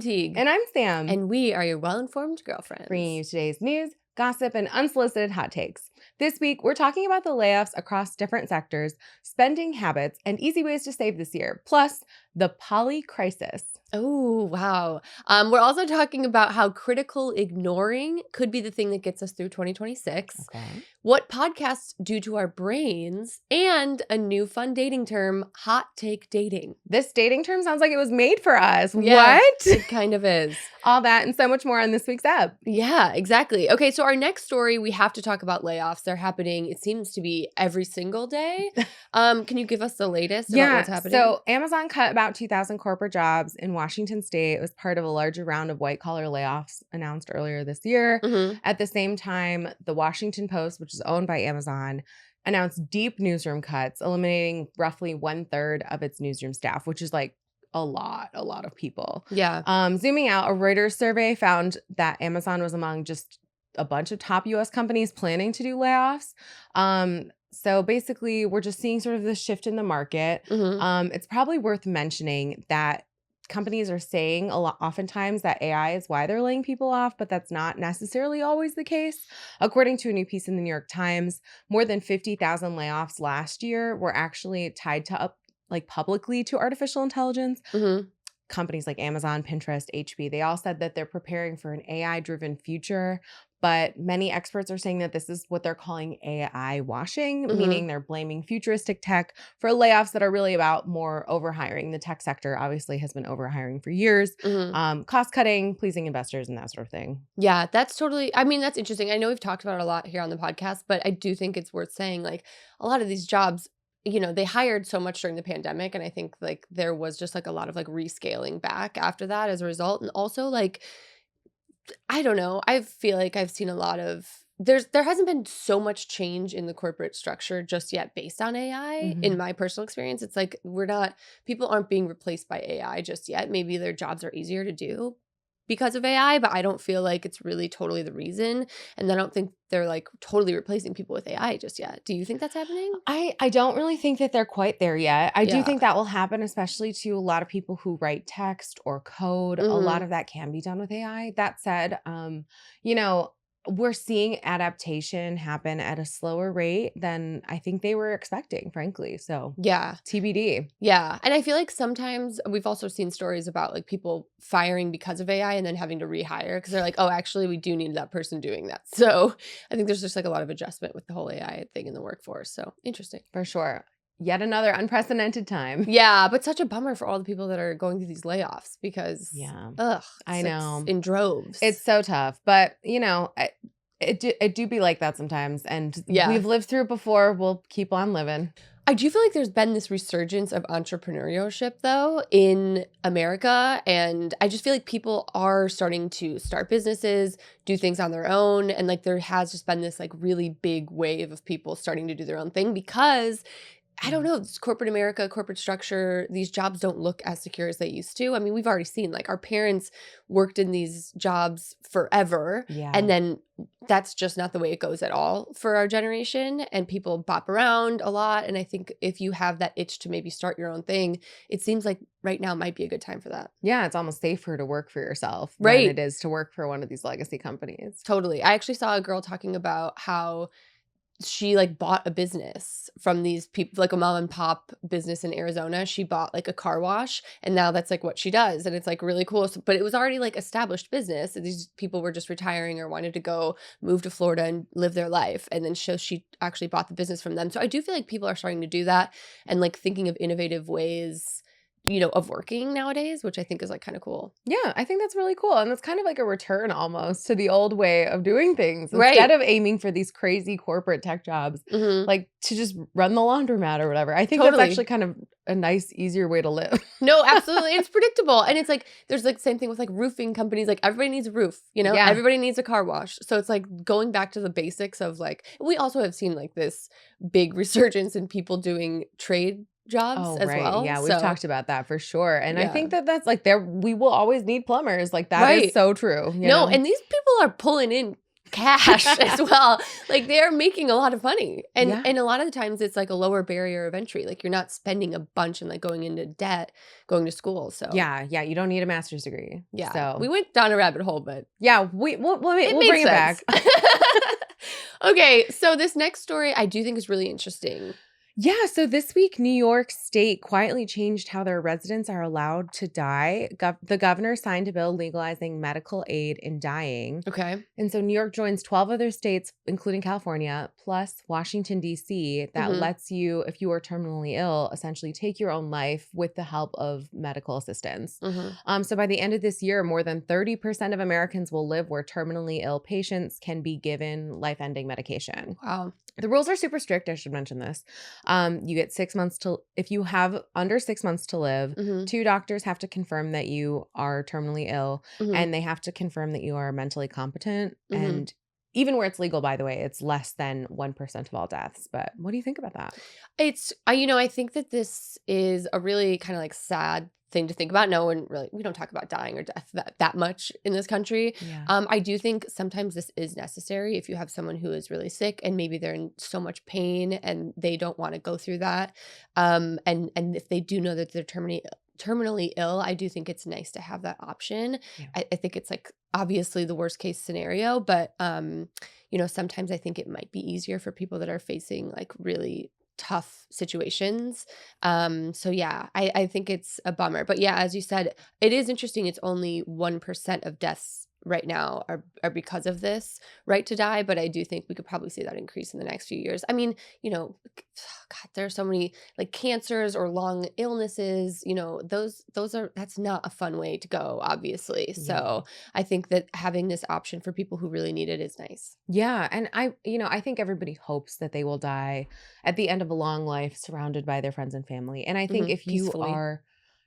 Teague. And I'm Sam. And we are your well-informed girlfriends. Bringing you today's news, gossip, and unsolicited hot takes. This week, we're talking about the layoffs across different sectors, spending habits, and easy ways to save this year, plus the Polycrisis. Oh, wow. We're also talking about how critical ignoring could be the thing that gets us through 2026. Okay. What podcasts do to our brains, and a new fun dating term, hot take dating. This dating term sounds like it was made for us. Yeah, What? It kind of is. All that and so much more on this week's ep. Yeah, exactly. Okay, so our next story, we have to talk about layoffs. They're happening, it seems to be every single day. Can you give us the latest about what's happening? So Amazon cut about 2,000 corporate jobs in Washington state. It was part of a larger round of white-collar layoffs announced earlier this year. Mhm. At the same time, the Washington Post, which is owned by Amazon, announced deep newsroom cuts, eliminating roughly 1/3 of its newsroom staff, which is like a lot of people. Yeah. Zooming out, a Reuters survey found that Amazon was among just a bunch of top US companies planning to do layoffs. So basically, we're just seeing sort of this shift in the market. Mhm. It's probably worth mentioning that companies are saying oftentimes that AI is why they're laying people off, but that's not necessarily always the case. According to a new piece in the New York Times, more than 50,000 layoffs last year were actually tied to publicly to artificial intelligence. Mhm. Companies like Amazon, Pinterest, HP, they all said that they're preparing for an AI-driven future. But many experts are saying that this is what they're calling AI washing, Mhm. meaning they're blaming futuristic tech for layoffs that are really about more overhiring. The tech sector obviously has been overhiring for years, Mhm. cost cutting, pleasing investors, and that sort of thing. Yeah, that's totally, I mean, that's interesting. I know we've talked about it a lot here on the podcast, but I do think it's worth saying, like, a lot of these jobs, they hired so much during the pandemic, and I think like there was just like a lot of like rescaling back after that as a result. And also like, I don't know, I feel like I've seen a lot of there hasn't been so much change in the corporate structure just yet based on AI. In my personal experience, it's like people aren't being replaced by AI just yet. Maybe their jobs are easier to do because of AI, but I don't feel like it's really totally the reason. And I don't think they're like totally replacing people with AI just yet. Do you think that's happening? I don't really think that they're quite there yet. I do Yeah. think that will happen, especially to a lot of people who write text or code. A lot Mhm. of that can be done with AI. That said, you know, we're seeing adaptation happen at a slower rate than I think they were expecting, frankly. So Yeah. TBD. Yeah. And I feel like sometimes we've also seen stories about like people firing because of AI and then having to rehire because they're like, oh, actually, we do need that person doing that. So I think there's just like a lot of adjustment with the whole AI thing in the workforce. So interesting. For sure. Yet another unprecedented time. Yeah. But such a bummer for all the people that are going through these layoffs because, Yeah. ugh, I know. it's in droves. It's so tough, but it do be like that sometimes, and Yeah. we've lived through it before. We'll keep on living. I do feel like there's been this resurgence of entrepreneurship, though, in America. And I just feel like people are starting to start businesses, do things on their own. And like there has just been this like really big wave of people starting to do their own thing because I don't know, it's corporate America, corporate structure, these jobs don't look as secure as they used to. I mean, we've already seen like our parents worked in these jobs forever. Yeah. And then that's just not the way it goes at all for our generation. And people bop around a lot. And I think if you have that itch to maybe start your own thing, it seems like right now might be a good time for that. Yeah, it's almost safer to work for yourself Right. than it is to work for one of these legacy companies. Totally. I actually saw a girl talking about how she like bought a business from these people, like a mom and pop business in Arizona. She bought like a car wash and now that's like what she does. And it's like really cool. So, but it was already like established business. These people were just retiring or wanted to go move to Florida and live their life. And then she actually bought the business from them. So I do feel like people are starting to do that and like thinking of innovative ways, of working nowadays, which I think is like kind of cool. Yeah, I think that's really cool. And it's kind of like a return almost to the old way of doing things. Right. Instead of aiming for these crazy corporate tech jobs, Mhm. like to just run the laundromat or whatever. I think Totally. that's actually kind of a nice, easier way to live. No, absolutely. It's predictable. And it's like, there's like same thing with like roofing companies. Like everybody needs a roof, Yeah. Everybody needs a car wash. So it's like going back to the basics of like, we also have seen like this big resurgence in people doing trade jobs as well. Yeah, we've So, talked about that for sure. And I Yeah. think that's like we will always need plumbers. Like that is Right. so true. you No, know? and these people are pulling in cash as well. Like they're making a lot of money. Yeah. And a lot of the times it's like a lower barrier of entry. Like you're not spending a bunch and like going into debt, going to school. So Yeah, yeah, you don't need a master's degree. yeah, we So, went down a rabbit hole, but yeah, it we'll made bring it sense. back. Okay, so this next story I do think is really interesting. Yeah, so this week, New York State quietly changed how their residents are allowed to die. The governor signed a bill legalizing medical aid in dying. Okay. And so New York joins 12 other states, including California, plus Washington, D.C., that Mhm. lets you, if you are terminally ill, essentially take your own life with the help of medical assistance. Mhm. So by the end of this year, more than 30% of Americans will live where terminally ill patients can be given life-ending medication. Wow. The rules are super strict. I should mention this. You get 6 months if you have under 6 months to live, Mhm. 2 doctors have to confirm that you are terminally ill, Mhm. and they have to confirm that you are mentally competent. Mhm. And even where it's legal, by the way, it's less than 1% of all deaths. But what do you think about that? It's I think that this is a really kind of like sad thing to think about. No one really we don't talk about dying or death that much in this country. Yeah. I do think sometimes this is necessary if you have someone who is really sick and maybe they're in so much pain and they don't want to go through that. And if they do know that they're terminally ill, I do think it's nice to have that option. Yeah. I think it's like obviously the worst case scenario, but sometimes I think it might be easier for people that are facing like really tough situations. So yeah, I think it's a bummer. But yeah, as you said, it is interesting. It's only 1% of deaths right now are because of this right to die. But I do think we could probably see that increase in the next few years. I mean, God, there are so many like cancers or long illnesses, that's not a fun way to go, obviously. Yeah. So I think that having this option for people who really need it is nice. Yeah, and I think everybody hopes that they will die at the end of a long life surrounded by their friends and family. And I think if you Peacefully. are,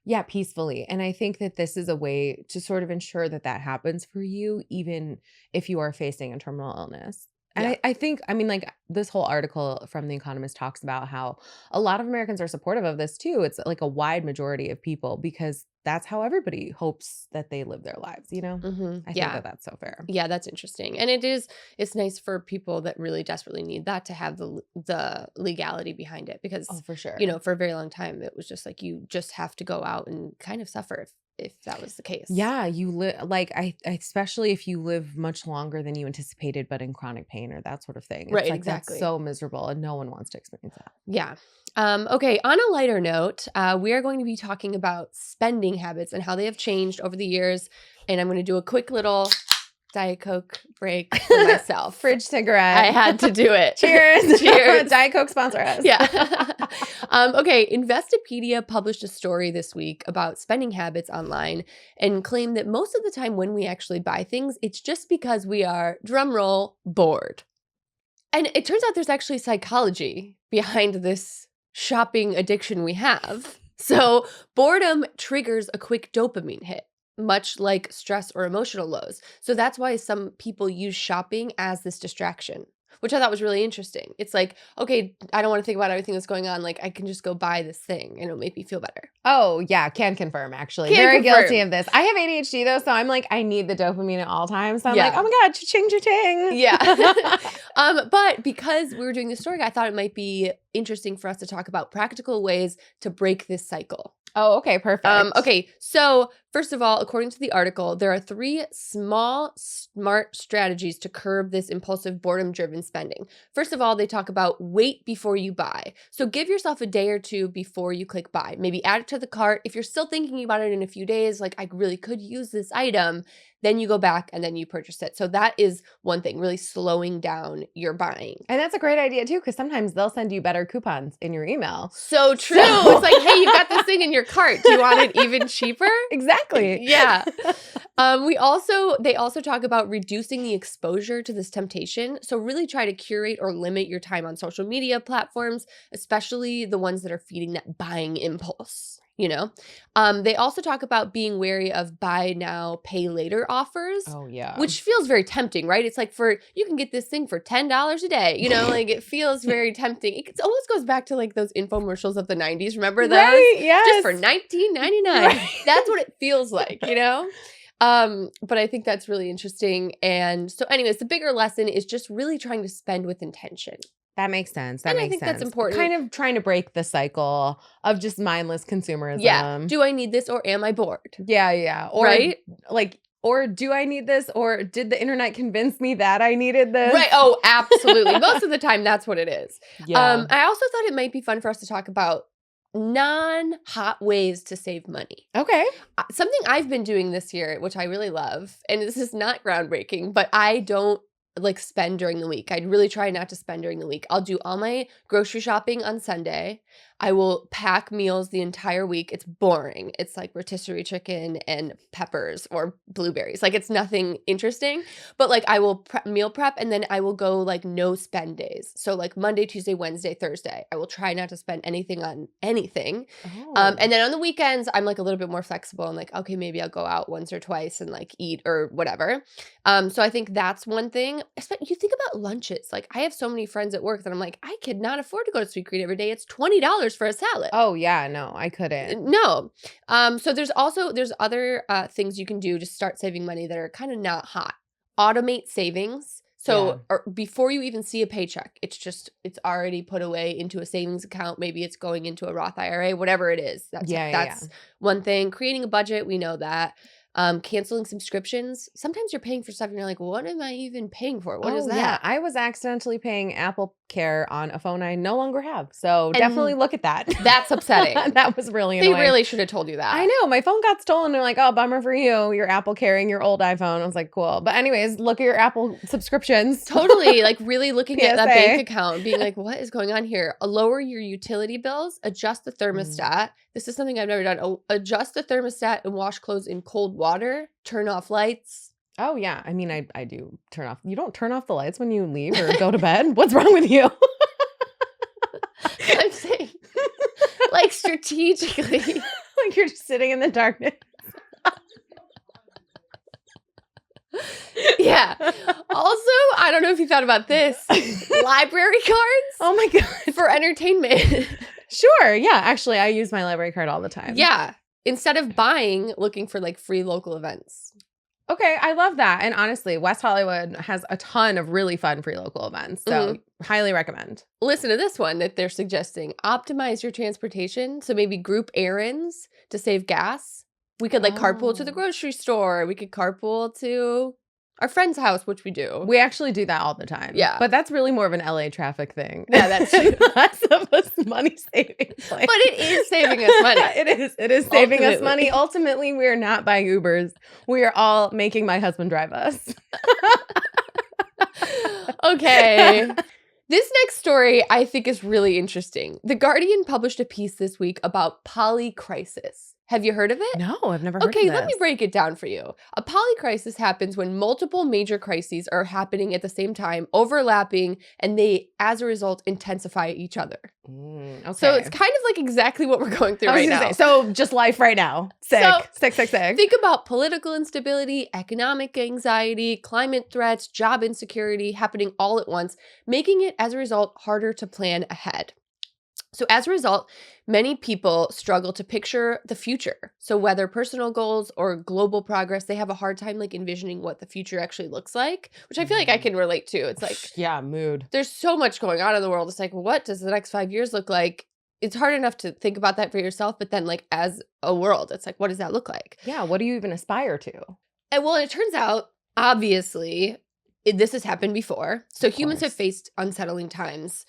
yeah, peacefully. And I think that this is a way to sort of ensure that that happens for you, even if you are facing a terminal illness. And Yeah. I think, I mean, like this whole article from The Economist talks about how a lot of Americans are supportive of this too. It's like a wide majority of people because that's how everybody hopes that they live their lives, you know? I think Yeah. that that's so fair. Yeah, that's interesting. And it's nice for people that really desperately need that to have the legality behind it Oh, because, for sure. for a very long time it was just like you just have to go out and kind of suffer if that was the case. Yeah, you live like especially if you live much longer than you anticipated, but in chronic pain or that sort of thing. It's Right, like that's exactly. so miserable, and no one wants to experience that. Yeah. Okay, on a lighter note, we are going to be talking about spending habits and how they have changed over the years. And I'm going to do a quick little Diet Coke break for myself. Fridge cigarette. I had to do it. Cheers. Cheers. Diet Coke sponsor us. Yeah. Okay. Investopedia published a story this week about spending habits online and claimed that most of the time when we actually buy things, it's just because we are, drumroll, bored. And it turns out there's actually psychology behind this shopping addiction we have. So boredom triggers a quick dopamine hit, much like stress or emotional lows. So that's why some people use shopping as this distraction, which I thought was really interesting. It's like, okay, I don't want to think about everything that's going on. Like I can just go buy this thing and it'll make me feel better. Oh, yeah, can confirm actually. Can Very confirm. guilty of this. I have ADHD though, so I'm like I need the dopamine at all times. So I'm Yeah. like, "Oh my god, cha-ching cha-ching." Yeah. But because we were doing this story, I thought it might be interesting for us to talk about practical ways to break this cycle. Oh, okay, perfect. Okay, so first of all, according to the article, there are 3 small, smart strategies to curb this impulsive, boredom-driven spending. First of all, they talk about wait before you buy. So give yourself a day or two before you click buy. Maybe add it to the cart. If you're still thinking about it in a few days, like I really could use this item, then you go back and then you purchase it. So that is one thing, really slowing down your buying. And that's a great idea too, because sometimes they'll send you better coupons in your email. So true. It's like, hey, you got this thing in your cart. Do you want it even cheaper? Exactly. Yeah. They also talk about reducing the exposure to this temptation. So really try to curate or limit your time on social media platforms, especially the ones that are feeding that buying impulse. They also talk about being wary of buy now, pay later offers. Oh yeah. Which feels very tempting, right? It's like you can get this thing for $10 a day. Like it feels very tempting. It almost goes back to like those infomercials of the 90s. Remember those? Right, yes. Just for $19.99. Right. That's what it feels like, But I think that's really interesting. And so anyways, the bigger lesson is just really trying to spend with intention. That makes sense. That And I makes think that's sense. important. Kind of trying to break the cycle of just mindless Yeah. consumerism. Do I need this or am I bored? Yeah, yeah. Or Right? like, or do I need this? Or did the internet convince me that I needed this? Right. Oh, absolutely. Most of the time, that's what it is. Yeah. I also thought it might be fun for us to talk about non-hot ways to save money. Okay. Something I've been doing this year, which I really love, and this is not groundbreaking, but I don't like spend during the week. I'd really try not to spend during the week. I'll do all my grocery shopping on Sunday. I will pack meals the entire week. It's boring. It's like rotisserie chicken and peppers or blueberries. Like it's nothing interesting, but like I will meal prep and then I will go like no spend days. So like Monday, Tuesday, Wednesday, Thursday, I will try not to spend anything on anything. Oh. And then on the weekends, I'm like a little bit more flexible and like, okay, maybe I'll go out once or twice and like eat or whatever. So I think that's one thing. You think about lunches. Like I have so many friends at work that I'm like, I could not afford to go to Sweet Creek every day. It's $20 for a salad. Oh yeah, no, I couldn't. No. So there's other things you can do to start saving money that are kind of not hot. Automate savings. So or before you even see a paycheck, it's already put away into a savings account. Maybe it's going into a Roth IRA, whatever it is. That's one thing. Creating a budget, we know that. Canceling subscriptions. Sometimes you're paying for stuff and you're like, what am I even paying for? What is that? Yeah, I was accidentally paying Apple Care on a phone I no longer have. So definitely look at that. That's upsetting. That was really annoying. They really should have told you that. I know. My phone got stolen. They're like, oh, bummer for you. Your Apple carrying your old iPhone. I was like, cool. But anyways, look at your Apple subscriptions. Totally. Like really looking at that PSA. bank account, being like, what is going on here? Lower your utility bills, adjust the thermostat. This is something I've never done. Adjust the thermostat and wash clothes in cold water. Turn off lights. Oh, yeah. I mean, I do turn off. You don't turn off the lights when you leave or go to bed? What's wrong with you? I'm saying, like, strategically. Like you're just sitting in the darkness. Yeah. Also, I don't know if you thought about this. Library cards. Oh my God. For entertainment. Sure. Yeah. Actually, I use my library card all the time. Yeah. Instead of looking for like free local events. Okay. I love that. And honestly, West Hollywood has a ton of really fun free local events. So highly recommend. Listen to this one that they're suggesting. Optimize your transportation. So maybe group errands to save gas. We could like carpool to the grocery store. We could carpool to our friend's house, which we do. We actually do that all the time. Yeah. But that's really more of an LA traffic thing. Yeah, that's true. That's a money saving place. But it is saving us money. It is saving us money. Ultimately, we are not buying Ubers. We are all making my husband drive us. Okay. This next story I think is really interesting. The Guardian published a piece this week about polycrisis. Have you heard of it? No, I've never heard of Okay, this. let me break it down for you. A polycrisis happens when multiple major crises are happening at the same time, overlapping, and they, as a result, intensify each other. Okay. So it's kind of like exactly what we're going through right now. So just life right now. Sick. So, sick. Think about political instability, economic anxiety, climate threats, job insecurity happening all at once, making it, as a result, harder to plan ahead. So as a result, many people struggle to picture the future. So whether personal goals or global progress, they have a hard time like envisioning what the future actually looks like, which I feel like I can relate to. It's like, yeah, mood. There's so much going on in the world. It's like, what does the next 5 years look like? It's hard enough to think about that for yourself, but then like as a world, it's like, what does that look like? Yeah, what do you even aspire to? And well, it turns out, obviously, this has happened before. So humans have faced unsettling times.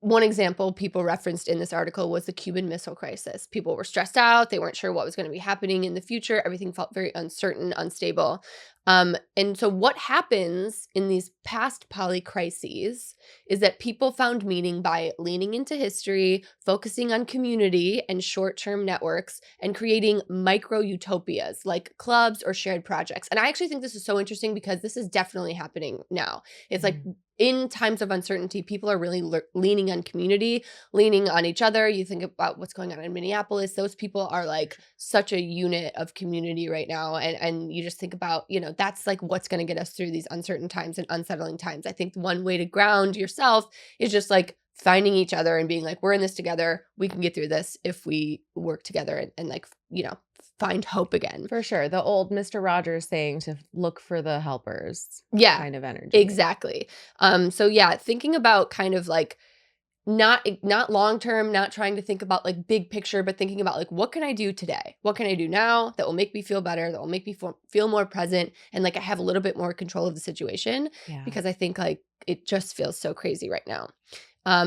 One example people referenced in this article was the Cuban Missile Crisis. People were stressed out. They weren't sure what was going to be happening in the future. Everything felt very uncertain, unstable. And so what happens in these past polycrises is that people found meaning by leaning into history, focusing on community and short-term networks, and creating micro-utopias like clubs or shared projects. And I actually think this is so interesting because this is definitely happening now. It's like in times of uncertainty, people are really leaning on community, leaning on each other. You think about what's going on in Minneapolis. Those people are like such a unit of community right now. And you just think about, that's like what's going to get us through these uncertain times and unsettling times. I think one way to ground yourself is just like finding each other and being like, we're in this together. We can get through this if we work together and like, find hope again. For sure. The old Mr. Rogers saying to look for the helpers Yeah, kind of energy. exactly. So yeah, thinking about kind of like not long term, not trying to think about like big picture, but thinking about like what can I do today? What can I do now that will make me feel better, that will make me feel more present and like I have a little bit more control of the situation Yeah. because I think like it just feels so crazy right now.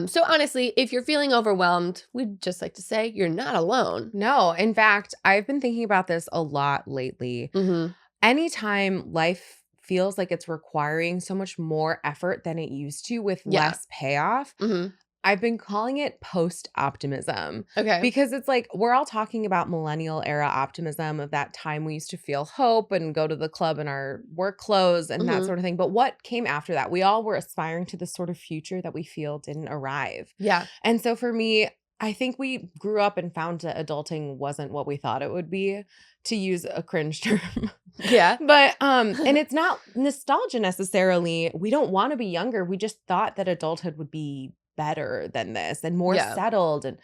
So honestly, if you're feeling overwhelmed, we'd just like to say you're not alone. No, in fact, I've been thinking about this a lot lately. Mhm. Anytime life feels like it's requiring so much more effort than it used to with Yeah. less payoff, Mhm. I've been calling it post optimism Okay. because it's like we're all talking about millennial era optimism of that time we used to feel hope and go to the club in our work clothes and that Mhm. sort of thing. But what came after that? We all were aspiring to this sort of future that we feel didn't arrive. Yeah. And so for me, I think we grew up and found that adulting wasn't what we thought it would be, to use a cringe term. Yeah. But and it's not nostalgia necessarily. We don't want to be younger. We just thought that adulthood would be better than this and more Yeah. settled. And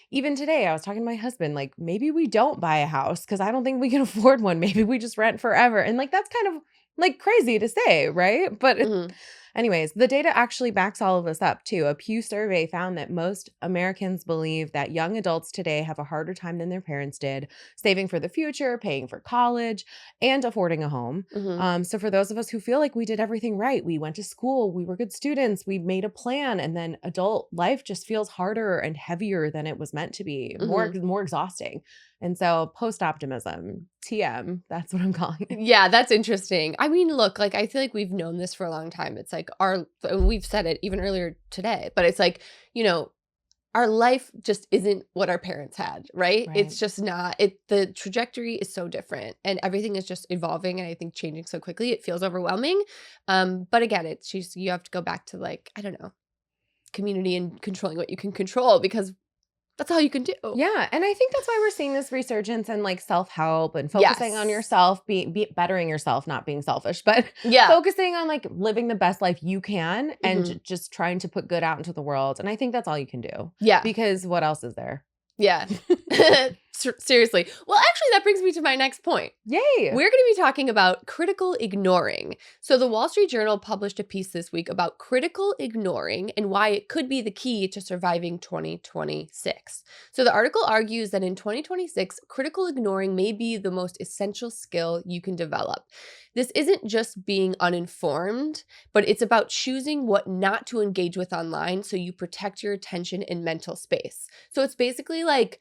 even today, I was talking to my husband, like, maybe we don't buy a house because I don't think we can afford one. Maybe we just rent forever. And like, that's kind of like crazy to say, right? But Mhm. anyways, the data actually backs all of this up too. A Pew survey found that most Americans believe that young adults today have a harder time than their parents did, saving for the future, paying for college, and affording a home. Mhm. So for those of us who feel like we did everything right, we went to school, we were good students, we made a plan, and then adult life just feels harder and heavier than it was meant to be, more Mhm. more exhausting. And so post optimism, TM, that's what I'm calling it. Yeah, that's interesting. I mean, look, like I feel like we've known this for a long time. It's like and we've said it even earlier today, but it's like, our life just isn't what our parents had, right? Right. It's just not the trajectory is so different and everything is just evolving and I think changing so quickly. It feels overwhelming. But again, it's just you have to go back to like, I don't know, community and controlling what you can control because that's all you can do. Yeah, and I think that's why we're seeing this resurgence in like self-help and focusing on Yes. yourself, bettering yourself, not being selfish, but Yeah. focusing on like living the best life you can and Mhm. just trying to put good out into the world. And I think that's all you can do Yeah. because what else is there? Yeah. Seriously. Well, actually, that brings me to my next point. Yay. We're going to be talking about critical ignoring. So, the Wall Street Journal published a piece this week about critical ignoring and why it could be the key to surviving 2026. So, the article argues that in 2026, critical ignoring may be the most essential skill you can develop. This isn't just being uninformed, but it's about choosing what not to engage with online so you protect your attention and mental space. So, it's basically like,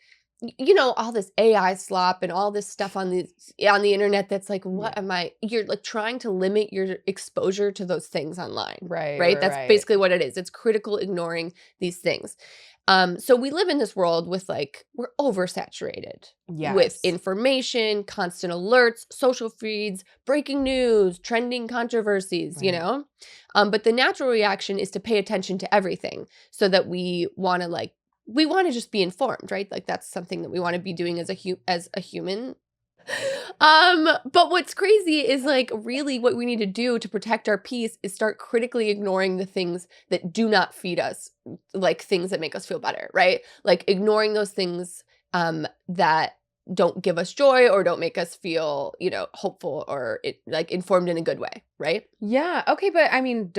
all this AI slop and all this stuff on the internet that's like, Yeah. you're like trying to limit your exposure to those things online, Right, right? That's right. basically what it is. It's critical ignoring these things. So we live in this world with like, we're oversaturated with Yes. information, constant alerts, social feeds, breaking news, trending controversies, Right. But the natural reaction is to pay attention to everything so that we want to just be informed, right? Like that's something that we want to be doing as a human. But what's crazy is like really what we need to do to protect our peace is start critically ignoring the things that do not feed us, like things that make us feel better, right? Like ignoring those things that don't give us joy or don't make us feel, hopeful or like informed in a good way, right? Yeah. Okay, but I mean,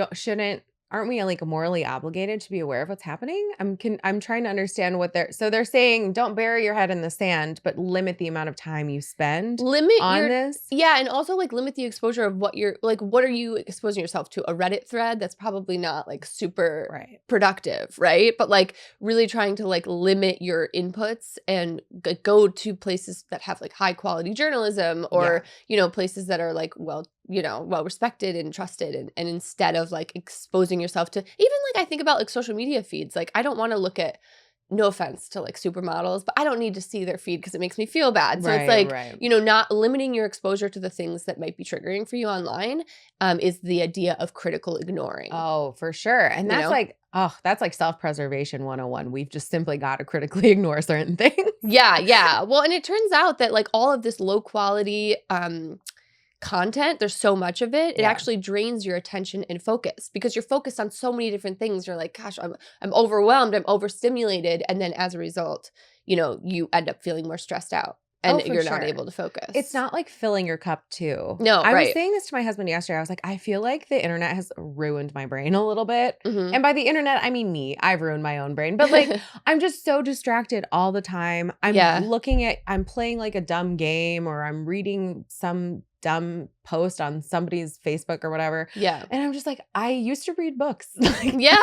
aren't we like morally obligated to be aware of what's happening? I'm trying to understand what they're saying. Don't bury your head in the sand, but limit the amount of time you spend Limit on your this. Yeah, and also like limit the exposure of what are you exposing yourself to? A Reddit thread that's probably not like super Right. productive, right? But like really trying to like limit your inputs and go to places that have like high quality journalism or, places that are like well respected and trusted and instead of like exposing yourself to even like I think about like social media feeds, like I don't want to look at no offense to like supermodels, but I don't need to see their feed because it makes me feel bad. So it's Right, like, right. not limiting your exposure to the things that might be triggering for you online is the idea of critical ignoring. Oh, for sure. And You know? that's like self-preservation 101. We've just simply got to critically ignore certain things. Yeah, yeah. Well, and it turns out that like all of this low quality content, there's so much of it, it Yeah. actually drains your attention and focus because you're focused on so many different things. You're like, gosh, I'm overwhelmed, I'm overstimulated, and then as a result, you end up feeling more stressed out. and Oh, for you're not sure. able to It's focus. not like filling your cup too. No, I was right. saying this to my husband yesterday. I was like, I feel like the internet has ruined my brain a little bit. Mhm. And by the internet, I mean me. I've ruined my own brain. But like, I'm just so distracted all the time. Yeah. I'm playing like a dumb game or I'm reading some dumb post on somebody's Facebook or whatever. Yeah. And I'm just like, I used to read books. Like, Yeah.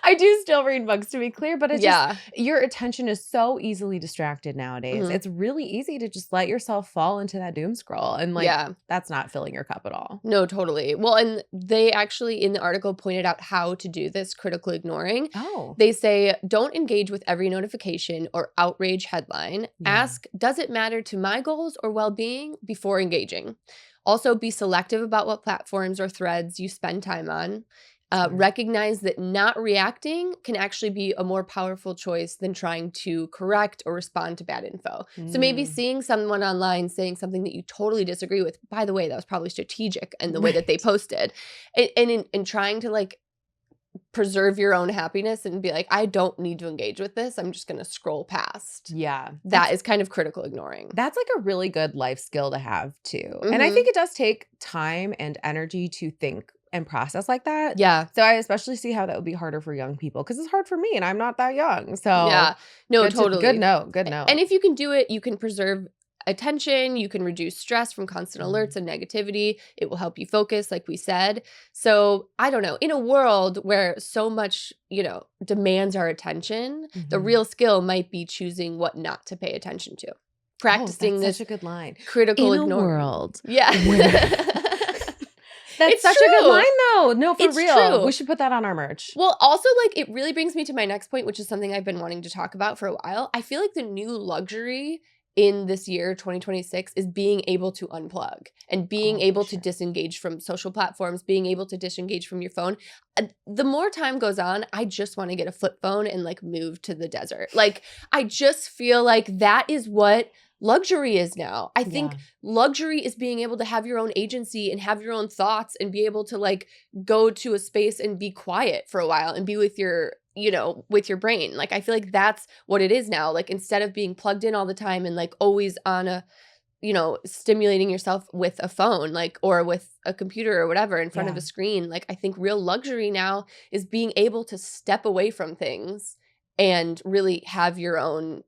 I do still read books to be clear, but it's just Yeah. your attention is so easily distracted nowadays. Mhm. It's really easy to just let yourself fall into that doom scroll. And like, Yeah. that's not filling your cup at all. No, totally. Well, and they actually in the article pointed out how to do this critical ignoring. Oh, They say, don't engage with every notification or outrage headline. yeah. Ask, does it matter to my goals or well being before engaging? Also, be selective about what platforms or threads you spend time on. Smart. Recognize that not reacting can actually be a more powerful choice than trying to correct or respond to bad info. So maybe Mm. seeing someone online saying something that you totally disagree with, by the way, that was probably strategic in the way that they Right. posted, and in trying to like preserve your own happiness and be like, I don't need to engage with this. I'm just going to scroll past. Yeah. That is kind of critical ignoring. That's like a really good life skill to have too. And I Mhm. think it does take time and energy to think and process like that. Yeah. So I especially see how that would be harder for young people because it's hard for me and I'm not that young. Yeah. So No, good totally. note. Good note. And if you can do it, you can preserve attention, you can reduce stress from constant Mm. alerts and negativity. It will help you focus, like we said. So I don't know, in a world where so much, demands our attention, the Mhm. real skill might be choosing what not to pay attention to. Oh, Practicing that's this such a good line. critical In a ignoring. world Yeah. where that's It's such a good true. line though. No, for It's real. true. We should put that on our merch. Well, also, like, it really brings me to my next point, which is something I've been wanting to talk about for a while. I feel like the new luxury in this year, 2026, is being able to unplug and being Oh, for able to sure. disengage from social platforms, being able to disengage from your phone. The more time goes on, I just want to get a flip phone and like move to the desert. Like, I just feel like that is what luxury is now. I think Yeah. luxury is being able to have your own agency and have your own thoughts and be able to like go to a space and be quiet for a while and be with your with your brain. Like I feel like that's what it is now. Like instead of being plugged in all the time and like always on a stimulating yourself with a phone, like, or with a computer or whatever in front of Yeah. a screen. Like I think real luxury now is being able to step away from things and really have your own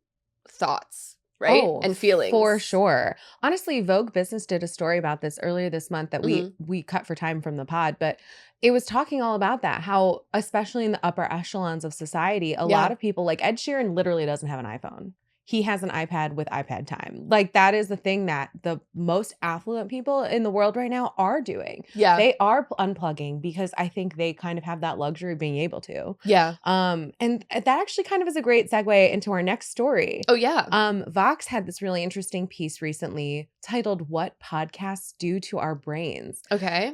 thoughts, right? Oh, And for feelings. sure. Honestly, Vogue Business did a story about this earlier this month that we Mhm. we cut for time from the pod, but it was talking all about that, how especially in the upper echelons of society, a lot Yeah. of people like Ed Sheeran literally doesn't have an iPhone. He has an iPad with iPad time. Like that is the thing that the most affluent people in the world right now are doing. Yeah. They are unplugging because I think they kind of have that luxury of being able to. Yeah. And that actually kind of is a great segue into our next story. Oh, yeah. Vox had this really interesting piece recently titled "What Podcasts Do to Our Brains." Okay.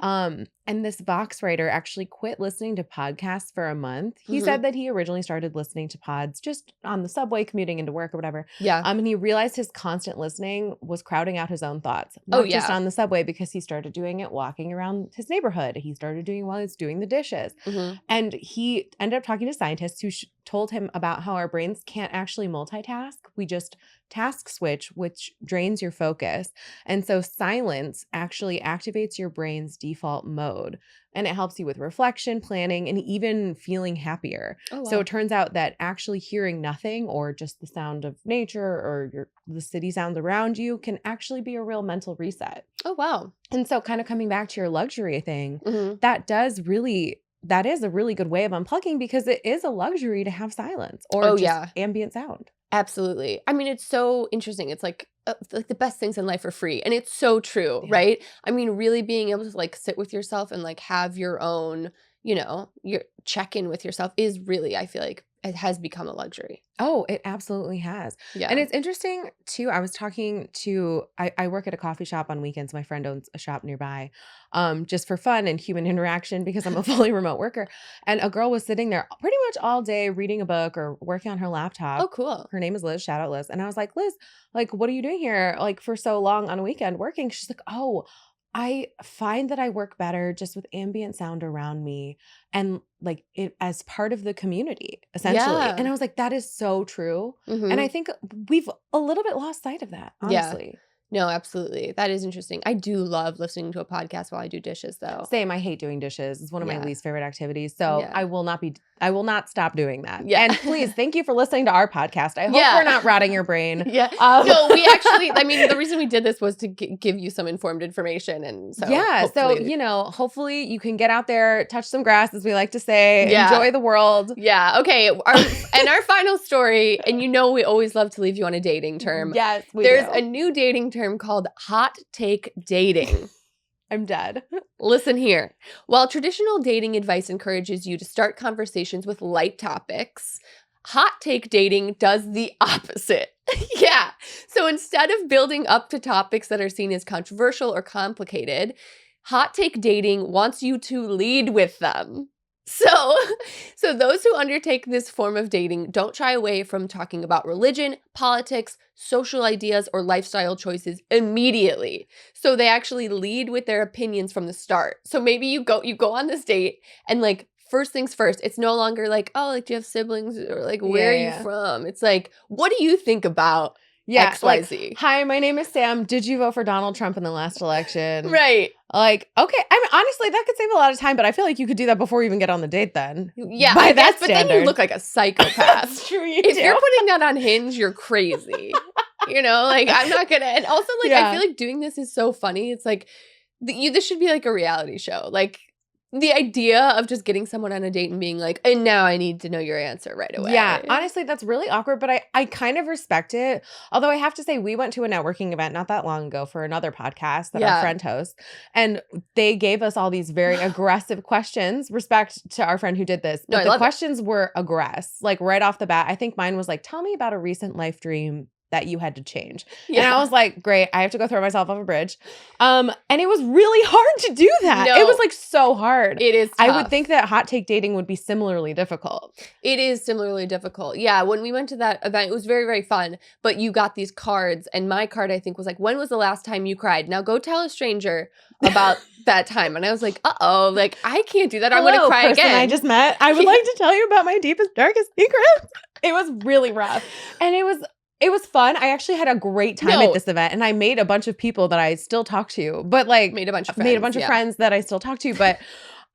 And this Vox writer actually quit listening to podcasts for a month. He Mhm. said that he originally started listening to pods just on the subway commuting into work or whatever. Yeah. And he realized his constant listening was crowding out his own thoughts, Oh, not just yeah. on the subway, because he started doing it walking around his neighborhood. He started doing it while he's doing the dishes. Mhm. And he ended up talking to scientists who told him about how our brains can't actually multitask. We just task switch, which drains your focus. And so silence actually activates your brain's default mode. And it helps you with reflection, planning, and even feeling happier. Oh, So wow. it turns out that actually hearing nothing or just the sound of nature or the city sounds around you can actually be a real mental reset. Oh, wow. And so kind of coming back to your luxury thing, Mhm. that is a really good way of unplugging because it is a luxury to have silence or Oh, just yeah. ambient sound. Absolutely. I mean, it's so interesting. It's like the best things in life are free, and it's so true, Yeah. right? I mean, really being able to like sit with yourself and like have your own, your check in with yourself is really, I feel like it has become a luxury. Oh, it absolutely has. And Yeah. it's interesting too. I was talking to I work at a coffee shop on weekends. My friend owns a shop nearby, just for fun and human interaction because I'm a fully remote worker. And a girl was sitting there pretty much all day reading a book or working on her Oh, laptop. cool. Her name is Liz. Shout out Liz. And I was like, Liz, like, what are you doing here? Like for so long on a weekend working? She's like, oh, I find that I work better just with ambient sound around me and like it as part of the community, essentially. And Yeah. I was like, that is so true. And I Mhm. think we've a little bit lost sight of that, Yeah. honestly. No, absolutely. That is interesting. I do love listening to a podcast while I do dishes, though. Same, I hate doing dishes. It's one of my Yeah. least favorite activities. So Yeah. I will not stop doing that. Yeah. And please, thank you for listening to our podcast. I hope we're Yeah. not rotting your brain. Yeah. Um, No, we actually, I mean, the reason we did this was to give you some informed information. And so yeah. So, hopefully, hopefully you can get out there, touch some grass, as we like to say, yeah. enjoy the world. Yeah. Okay. And our final story, and we always love to leave you on a dating term. Yes, There's do. a new dating term called hot take dating. I'm dead. Listen here. While traditional dating advice encourages you to start conversations with light topics, hot take dating does the opposite. Yeah. So instead of building up to topics that are seen as controversial or complicated, hot take dating wants you to lead with them. So those who undertake this form of dating don't shy away from talking about religion, politics, social ideas, or lifestyle choices immediately. So they actually lead with their opinions from the start. So maybe you go on this date and like first things first, it's no longer like, oh, like do you have siblings or like where are you from? It's like, what do you think about XYZ? Like, hi, my name is Sam. Did you vote for Donald Trump in the last election? Right. Like, okay. I mean, honestly, that could save a lot of time, but I feel like you could do that before you even get on the date then. Yeah. By that but then you look like a psychopath. That's true, you If do. you're putting that on Hinge, you're crazy. Like I'm not gonna, and also like I feel like doing this is so funny. It's like this should be like a reality show. Like the idea of just getting someone on a date and being like, and now I need to know your answer right away. Yeah, honestly, that's really awkward, but I kind of respect it. Although I have to say, we went to a networking event not that long ago for another podcast that our friend hosts, and they gave us all these very aggressive questions. Respect to our friend who did this, but the questions were aggressive, like right off the bat. I think mine was like, tell me about a recent life dream that you had to change. Yeah. And I was like, great, I have to go throw myself off a bridge. And it was really hard to do that. No, it was like so hard. It is tough. I would think that hot take dating would be similarly difficult. It is similarly difficult. Yeah, when we went to that event, it was very, very fun. But you got these cards, and my card, I think, was like, when was the last time you cried? Now go tell a stranger about that time. And I was like, uh-oh, like, I can't do that. I'm going to cry person again. I just met. I would like to tell you about my deepest, darkest secrets. It was really rough. And it was fun. I actually had a great time at this event, and I made a bunch of people that I still talk to. But like made a bunch of friends that I still talk to. But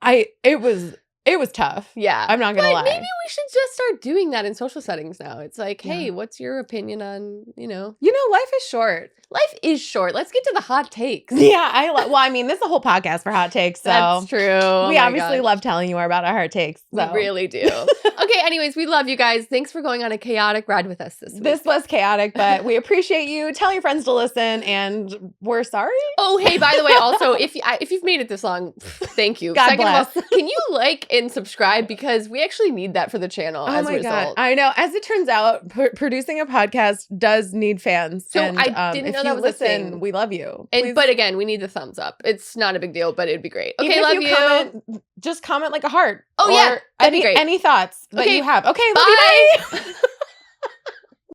it was tough. Yeah, I'm not gonna lie. Maybe we should just start doing that in social settings now. It's like, hey, what's your opinion on life is short. Life is short. Let's get to the hot takes. Yeah, well, I mean, this is a whole podcast for hot takes. So that's true. We obviously love telling you more about our hot takes. So. We really do. Okay, anyways, we love you guys. Thanks for going on a chaotic ride with us this week. This was chaotic, but we appreciate you. Tell your friends to listen, and we're sorry. Oh, hey, by the way, also, if you've made it this long, thank you. God bless. Of all, can you like and subscribe? Because we actually need that for the channel as a result. God. I know. As it turns out, producing a podcast does need fans. So and, I didn't know that was a thing. We love you. But again, we need the thumbs up. It's not a big deal, but it'd be great. Okay, even love if you. Comment, just comment like a heart. Oh, yeah. That'd be great. Any thoughts that you have. Okay, bye. love you, bye.